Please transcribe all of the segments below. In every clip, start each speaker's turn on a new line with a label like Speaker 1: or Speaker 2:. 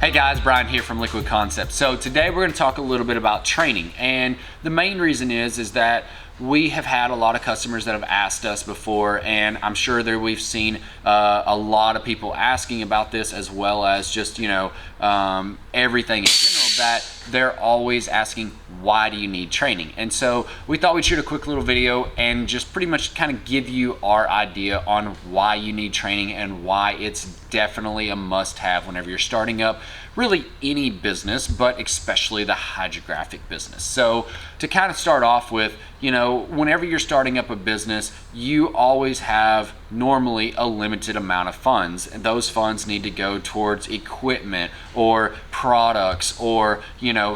Speaker 1: Hey guys, Bryan here from Liquid Concepts. So today we're going to talk a little bit about training, and the main reason is that we have had a lot of customers that have asked us before, and I'm sure that we've seen a lot of people asking about this, as well as just everything in general, that they're always asking, why do you need training? And so we thought we'd shoot a quick little video and just pretty much kind of give you our idea on why you need training and why it's definitely a must-have whenever you're starting up really any business, but especially the hydrographic business. So to kind of start off with, whenever you're starting up a business, you always have normally a limited amount of funds, and those funds need to go towards equipment or products or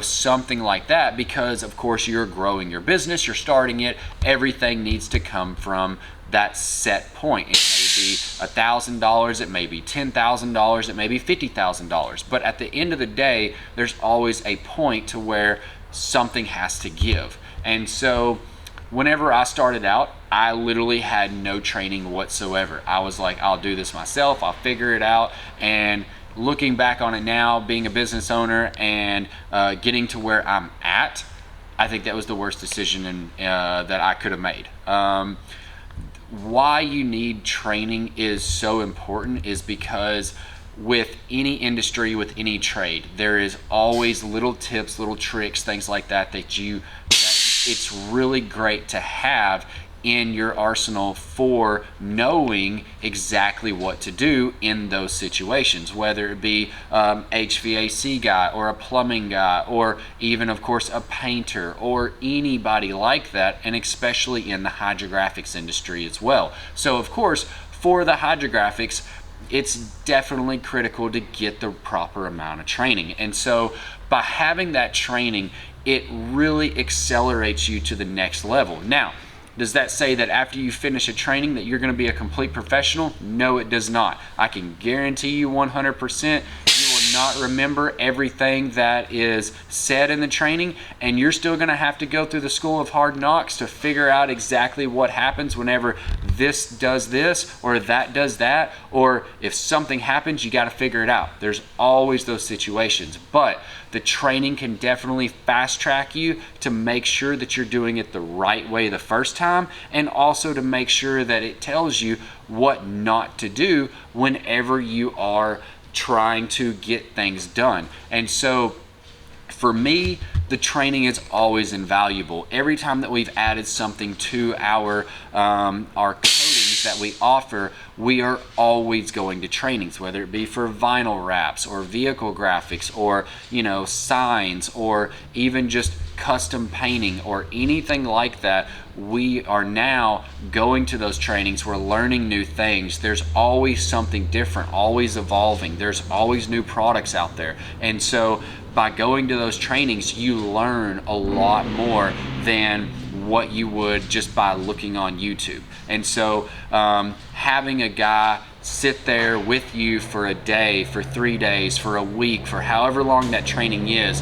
Speaker 1: something like that, because of course you're growing your business, you're starting it, everything needs to come from that set point. It may be $1,000, it may be $10,000, it may be $50,000, but at the end of the day, there's always a point to where something has to give. And so whenever I started out, I literally had no training whatsoever. I was like, I'll do this myself, I'll figure it out. And looking back on it now, being a business owner and getting to where I'm at, I think that was the worst decision that I could have made. Why you need training is so important is because with any industry, with any trade, there is always little tips, little tricks, things like that that it's really great to have in your arsenal for knowing exactly what to do in those situations, whether it be HVAC guy or a plumbing guy, or even of course a painter or anybody like that, and especially in the hydrographics industry as well. So of course for the hydrographics, it's definitely critical to get the proper amount of training. And so by having that training, it really accelerates you to the next level. Now, does that say that after you finish a training that you're going to be a complete professional? No, it does not. I can guarantee you 100% you will not remember everything that is said in the training, and you're still going to have to go through the school of hard knocks to figure out exactly what happens whenever this does this or that does that, or if something happens, you got to figure it out. There's always those situations, but the training can definitely fast track you to make sure that you're doing it the right way the first time, and also to make sure that it tells you what not to do whenever you are trying to get things done. And so for me, the training is always invaluable. Every time that we've added something to our coatings that we offer, we are always going to trainings, whether it be for vinyl wraps or vehicle graphics or signs or even just custom painting or anything like that. We are now going to those trainings. We're learning new things. There's always something different, always evolving. There's always new products out there. And so by going to those trainings, you learn a lot more than what you would just by looking on YouTube. And so having a guy sit there with you for a day, for 3 days, for a week, for however long that training is,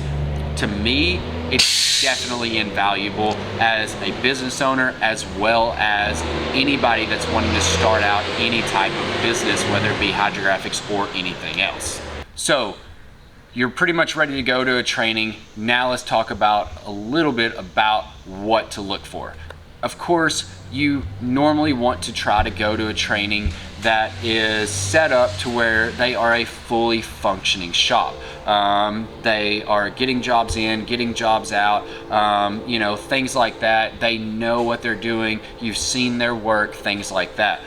Speaker 1: to me, it's definitely invaluable as a business owner, as well as anybody that's wanting to start out any type of business, whether it be hydrographics or anything else. So you're pretty much ready to go to a training. Now let's talk about a little bit about what to look for. Of course, you normally want to try to go to a training that is set up to where they are a fully functioning shop. They are getting jobs in, getting jobs out, things like that. They know what they're doing. You've seen their work, things like that.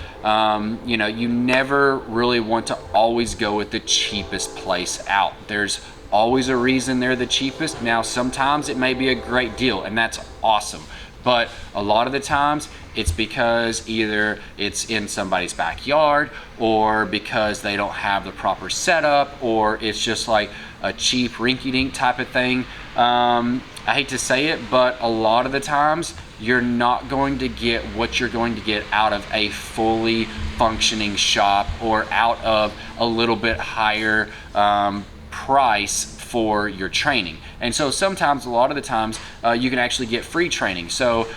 Speaker 1: You never really want to always go with the cheapest place out. There's always a reason they're the cheapest. Now, sometimes it may be a great deal, and that's awesome. But a lot of the times it's because either it's in somebody's backyard, or because they don't have the proper setup, or it's just like a cheap rinky-dink type of thing. I hate to say it, but a lot of the times you're not going to get what you're going to get out of a fully functioning shop, or out of a little bit higher price for your training. And so sometimes, a lot of the times, you can actually get free training. So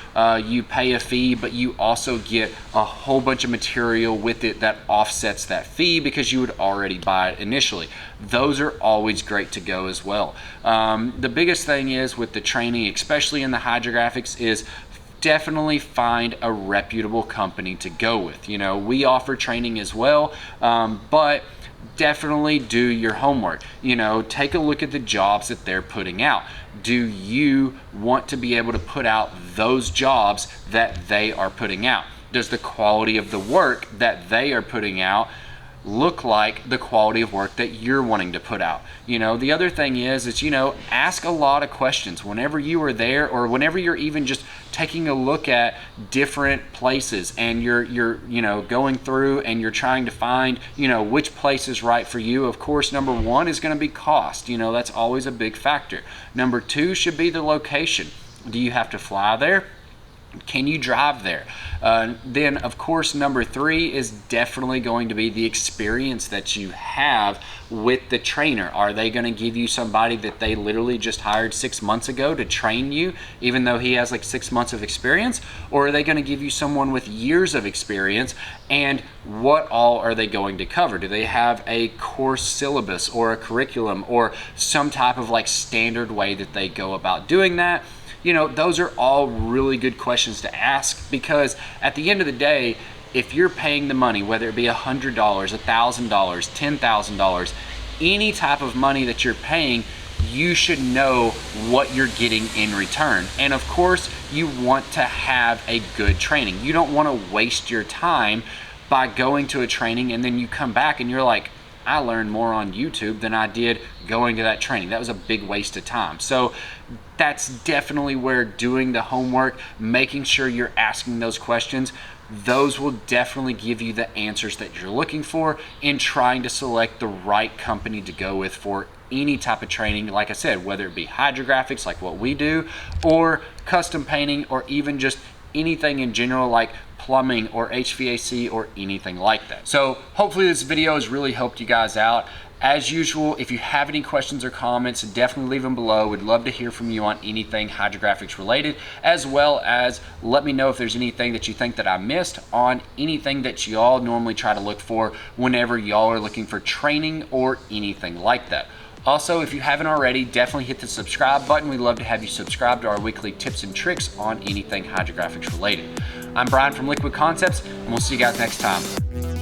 Speaker 1: you pay a fee, but you also get a whole bunch of material with it that offsets that fee because you would already buy it initially. Those are always great to go as well. The biggest thing is with the training, especially in the hydrographics, is definitely find a reputable company to go with. You know, we offer training as well, but definitely do your homework. You know, take a look at the jobs that they're putting out. Do you want to be able to put out those jobs that they are putting out? Does the quality of the work that they are putting out look like the quality of work that you're wanting to put out? You know, the other thing is, you know, ask a lot of questions whenever you are there, or whenever you're even just taking a look at different places and you're you know, going through and you're trying to find, you know, which place is right for you. Of course, number one is going to be cost. You know, that's always a big factor. Number two should be the location. Do you have to fly there? Can you drive there? Then, of course, number three is definitely going to be the experience that you have with the trainer. Are they going to give you somebody that they literally just hired 6 months ago to train you, even though he has like 6 months of experience? Or are they going to give you someone with years of experience? And what all are they going to cover? Do they have a course syllabus or a curriculum or some type of like standard way that they go about doing that? You know, those are all really good questions to ask, because at the end of the day, if you're paying the money, whether it be $100, $1,000, $10,000, any type of money that you're paying, you should know what you're getting in return. And of course, you want to have a good training. You don't want to waste your time by going to a training and then you come back and you're like, I learned more on YouTube than I did going to that training. That was a big waste of time. So that's definitely where doing the homework, making sure you're asking those questions, those will definitely give you the answers that you're looking for in trying to select the right company to go with for any type of training. Like I said, whether it be hydrographics like what we do, or custom painting, or even just anything in general like plumbing or HVAC or anything like that. So hopefully this video has really helped you guys out. As usual, if you have any questions or comments, definitely leave them below. We'd love to hear from you on anything hydrographics related, as well as let me know if there's anything that you think that I missed on anything that y'all normally try to look for whenever y'all are looking for training or anything like that. Also, if you haven't already, definitely hit the subscribe button. We'd love to have you subscribe to our weekly tips and tricks on anything hydrographics related. I'm Bryan from Liquid Concepts, and we'll see you guys next time.